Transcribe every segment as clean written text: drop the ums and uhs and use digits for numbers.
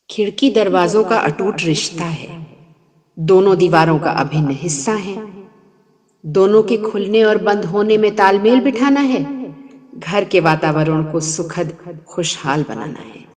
खिड़की दरवाजों का अटूट रिश्ता है, दोनों दीवारों का अभिन्न हिस्सा है। दोनों के खुलने और बंद होने में तालमेल बिठाना है, घर के वातावरण को सुखद खुशहाल बनाना है।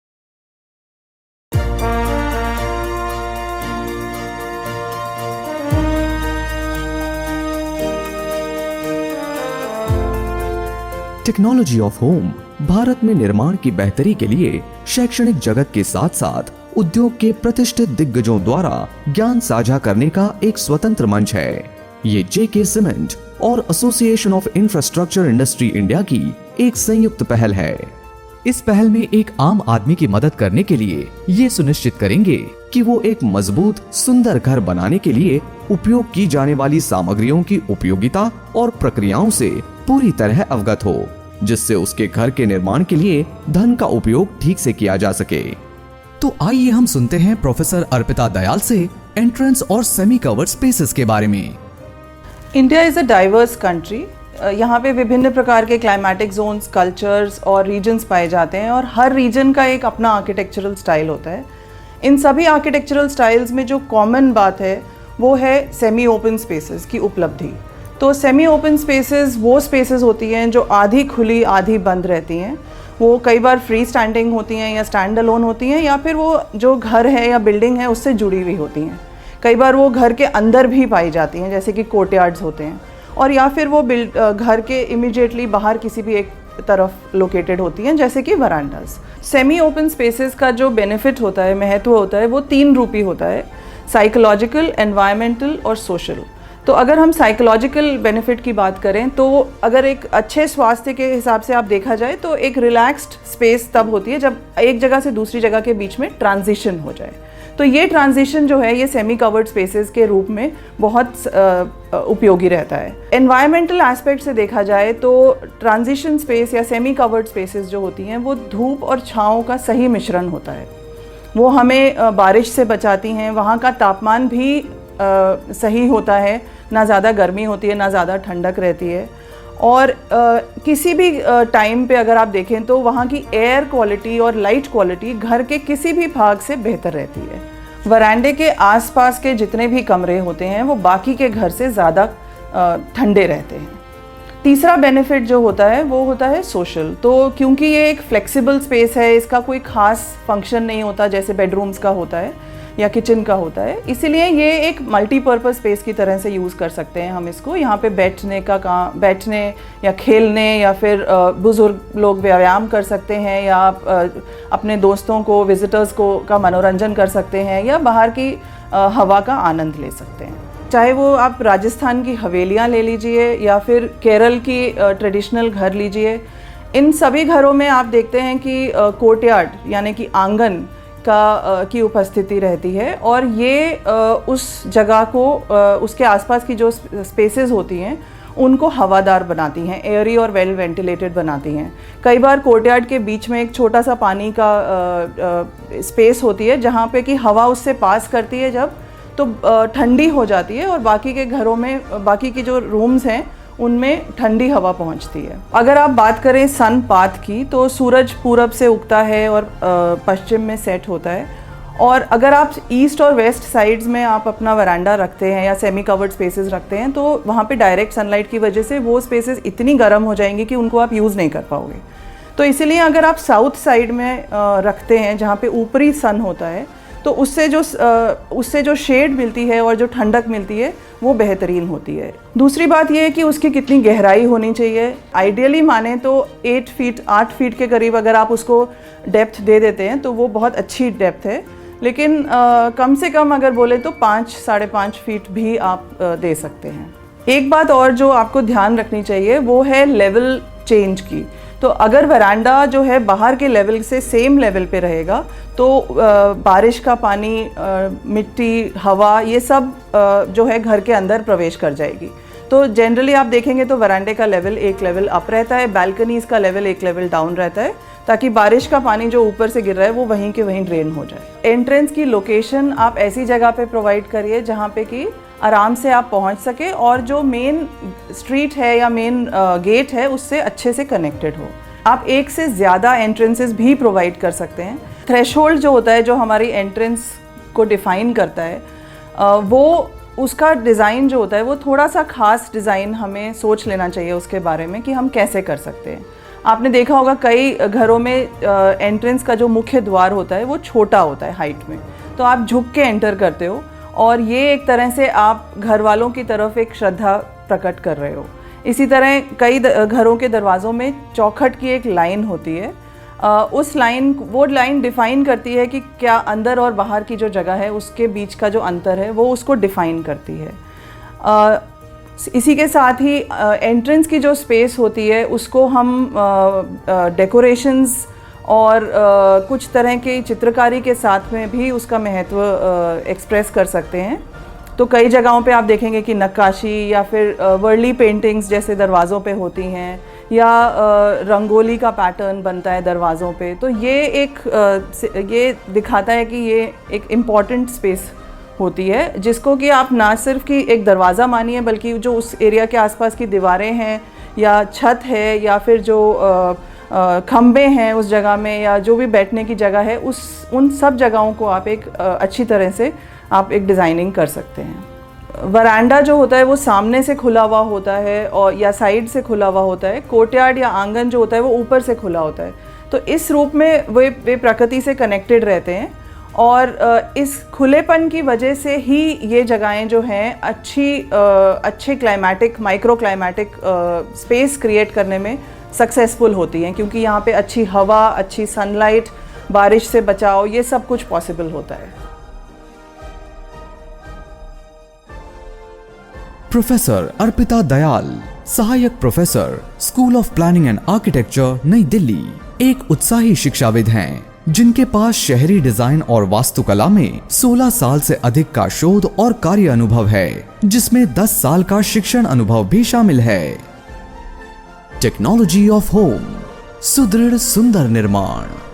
टेक्नोलॉजी ऑफ होम भारत में निर्माण की बेहतरी के लिए शैक्षणिक जगत के साथ साथ उद्योग के प्रतिष्ठित दिग्गजों द्वारा ज्ञान साझा करने का एक स्वतंत्र मंच है। ये जेके सीमेंट और association of infrastructure industry India की एक संयुक्त पहल है। इस पहल में एक आम आदमी की मदद करने के लिए ये सुनिश्चित करेंगे कि वो एक मजबूत सुंदर घर बनाने के लिए उपयोग की जाने वाली सामग्रियों की उपयोगिता और प्रक्रियाओं से पूरी तरह अवगत हो, जिससे उसके घर के निर्माण के लिए धन का उपयोग ठीक से किया जा सके। तो आइए हम सुनते हैं प्रोफेसर अर्पिता दयाल से एंट्रेंस और सेमी कवर्ड स्पेसेस के बारे में। India is a diverse country. यहाँ पे विभिन्न प्रकार के क्लाइमेटिक जोन्स, कल्चर्स और रीजन्स पाए जाते हैं और हर रीजन का एक अपना आर्किटेक्चरल स्टाइल होता है। इन सभी आर्किटेक्चरल स्टाइल्स में जो कॉमन बात है वो है सेमी ओपन स्पेसेस की उपलब्धि। तो सेमी ओपन स्पेसेस वो स्पेसेस होती हैं जो आधी खुली आधी बंद रहती हैं। वो कई बार फ्री स्टैंडिंग होती हैं या स्टैंड अलोन होती हैं, या फिर वो जो घर है या बिल्डिंग है उससे जुड़ी हुई होती हैं। कई बार वो घर के अंदर भी पाई जाती हैं, जैसे कि कोर्टयार्ड्स होते हैं, और या फिर वो घर के इमीडिएटली बाहर किसी भी एक तरफ लोकेटेड होती हैं, जैसे कि वरांडास। सेमी ओपन स्पेसेस का जो बेनिफिट होता है, महत्व होता है, वो 3 रूपी होता है: साइकोलॉजिकल, एनवायरमेंटल और सोशल। तो अगर हम साइकोलॉजिकल बेनिफिट की बात करें तो अगर एक अच्छे स्वास्थ्य के हिसाब से आप देखा जाए तो एक रिलैक्स्ड स्पेस तब होती है जब एक जगह से दूसरी जगह के बीच में ट्रांजिशन हो जाए। तो ये ट्रांजिशन जो है ये सेमी कवर्ड स्पेसेस के रूप में बहुत उपयोगी रहता है। एनवायरमेंटल एस्पेक्ट से देखा जाए तो ट्रांजिशन स्पेस या सेमी कवर्ड स्पेसेस जो होती हैं वो धूप और छाँव का सही मिश्रण होता है। वो हमें बारिश से बचाती हैं, वहाँ का तापमान भी सही होता है, ना ज़्यादा गर्मी होती है ना ज़्यादा ठंडक रहती है। और किसी भी टाइम पे अगर आप देखें तो वहाँ की एयर क्वालिटी और लाइट क्वालिटी घर के किसी भी भाग से बेहतर रहती है। वरांडे के आसपास के जितने भी कमरे होते हैं वो बाकी के घर से ज़्यादा ठंडे रहते हैं। तीसरा बेनिफिट जो होता है वो होता है सोशल। तो क्योंकि ये एक फ्लेक्सिबल स्पेस है, इसका कोई ख़ास फंक्शन नहीं होता जैसे बेडरूम्स का होता है या किचन का होता है, इसीलिए ये एक मल्टीपर्पज़ स्पेस की तरह से यूज़ कर सकते हैं हम इसको। यहाँ पे बैठने या खेलने या फिर बुज़ुर्ग लोग व्यायाम कर सकते हैं, या अपने दोस्तों को, विजिटर्स को का मनोरंजन कर सकते हैं, या बाहर की हवा का आनंद ले सकते हैं। चाहे वो आप राजस्थान की हवेलियाँ ले लीजिए या फिर केरल की ट्रेडिशनल घर लीजिए, इन सभी घरों में आप देखते हैं कि कोर्टयार्ड यानी कि आंगन की उपस्थिति रहती है, और ये उस जगह को, उसके आसपास की जो स्पेसेस होती हैं उनको हवादार बनाती हैं, एयरी और वेल वेंटिलेटेड बनाती हैं। कई बार कोर्टयार्ड के बीच में एक छोटा सा पानी का स्पेस होती है जहाँ पे कि हवा उससे पास करती है जब, तो ठंडी हो जाती है और बाकी के घरों में, बाकी के जो रूम्स हैं उनमें ठंडी हवा पहुंचती है। अगर आप बात करें सन पाथ की तो सूरज पूरब से उगता है और पश्चिम में सेट होता है, और अगर आप ईस्ट और वेस्ट साइड्स में आप अपना वरांडा रखते हैं या सेमी कवर्ड स्पेसेस रखते हैं तो वहाँ पे डायरेक्ट सनलाइट की वजह से वो स्पेसेस इतनी गर्म हो जाएंगी कि उनको आप यूज़ नहीं कर पाओगे। तो इसीलिए अगर आप साउथ साइड में रखते हैं जहाँ पे ऊपरी सन होता है तो उससे जो शेड मिलती है और जो ठंडक मिलती है वो बेहतरीन होती है। दूसरी बात ये है कि उसकी कितनी गहराई होनी चाहिए। आइडियली माने तो 8 फीट के करीब अगर आप उसको डेप्थ दे देते हैं तो वो बहुत अच्छी डेप्थ है, लेकिन कम से कम अगर बोले तो 5-5.5 फीट भी आप दे सकते हैं। एक बात और जो आपको ध्यान रखनी चाहिए वो है लेवल चेंज की। तो अगर वरांडा जो है बाहर के लेवल से सेम लेवल पे रहेगा तो बारिश का पानी, मिट्टी, हवा, ये सब जो है घर के अंदर प्रवेश कर जाएगी। तो जनरली आप देखेंगे तो वरांडे का लेवल एक लेवल अप रहता है, बालकनीज़ का लेवल एक लेवल डाउन रहता है, ताकि बारिश का पानी जो ऊपर से गिर रहा है वो वहीं के वहीं ड्रेन हो जाए। एंट्रेंस की लोकेशन आप ऐसी जगह पे प्रोवाइड करिए जहाँ पे कि आराम से आप पहुँच सके और जो मेन स्ट्रीट है या मेन गेट है उससे अच्छे से कनेक्टेड हो। आप एक से ज़्यादा एंट्रेंसेस भी प्रोवाइड कर सकते हैं। थ्रेशोल्ड जो होता है, जो हमारी एंट्रेंस को डिफ़ाइन करता है, वो उसका डिज़ाइन जो होता है वो थोड़ा सा ख़ास डिज़ाइन हमें सोच लेना चाहिए उसके बारे में कि हम कैसे कर सकते हैं। आपने देखा होगा कई घरों में एंट्रेंस का जो मुख्य द्वार होता है वो छोटा होता है हाइट में, तो आप झुक के एंटर करते हो और ये एक तरह से आप घर वालों की तरफ एक श्रद्धा प्रकट कर रहे हो। इसी तरह कई घरों के दरवाज़ों में चौखट की एक लाइन होती है। वो लाइन डिफ़ाइन करती है कि क्या अंदर और बाहर की जो जगह है उसके बीच का जो अंतर है वो उसको डिफ़ाइन करती है। इसी के साथ ही एंट्रेंस की जो स्पेस होती है उसको हम डेकोरेशंस और कुछ तरह की चित्रकारी के साथ में भी उसका महत्व एक्सप्रेस कर सकते हैं। तो कई जगहों पे आप देखेंगे कि नक्काशी या फिर वर्ली पेंटिंग्स जैसे दरवाज़ों पे होती हैं, या रंगोली का पैटर्न बनता है दरवाज़ों पे। तो ये दिखाता है कि ये एक इम्पॉर्टेंट स्पेस होती है, जिसको कि आप ना सिर्फ कि एक दरवाज़ा मानिए, बल्कि जो उस एरिया के आसपास की दीवारें हैं या छत है या फिर जो खम्बे हैं उस जगह में, या जो भी बैठने की जगह है, उन सब जगहों को आप एक अच्छी तरह से आप एक डिज़ाइनिंग कर सकते हैं। वरांडा जो होता है वो सामने से खुला हुआ होता है और या साइड से खुला हुआ होता है। कोर्टयार्ड या आंगन जो होता है वो ऊपर से खुला होता है। तो इस रूप में वे प्रकृति से कनेक्टेड रहते हैं और इस खुलेपन की वजह से ही ये जगहें जो हैं अच्छे climatic, micro climatic space create करने में सक्सेसफुल होती हैं, क्योंकि यहाँ पे अच्छी हवा, अच्छी सनलाइट, बारिश से बचाव, ये सब कुछ पॉसिबल होता है। प्रोफेसर अर्पिता दयाल, सहायक professor, school of planning and architecture, नई दिल्ली, एक उत्साही शिक्षाविद हैं जिनके पास शहरी डिजाइन और वास्तुकला में 16 साल से अधिक का शोध और कार्य अनुभव है, जिसमें 10 साल का शिक्षण अनुभव भी शामिल है। टेक्नोलॉजी ऑफ होम, सुदृढ़ सुंदर निर्माण।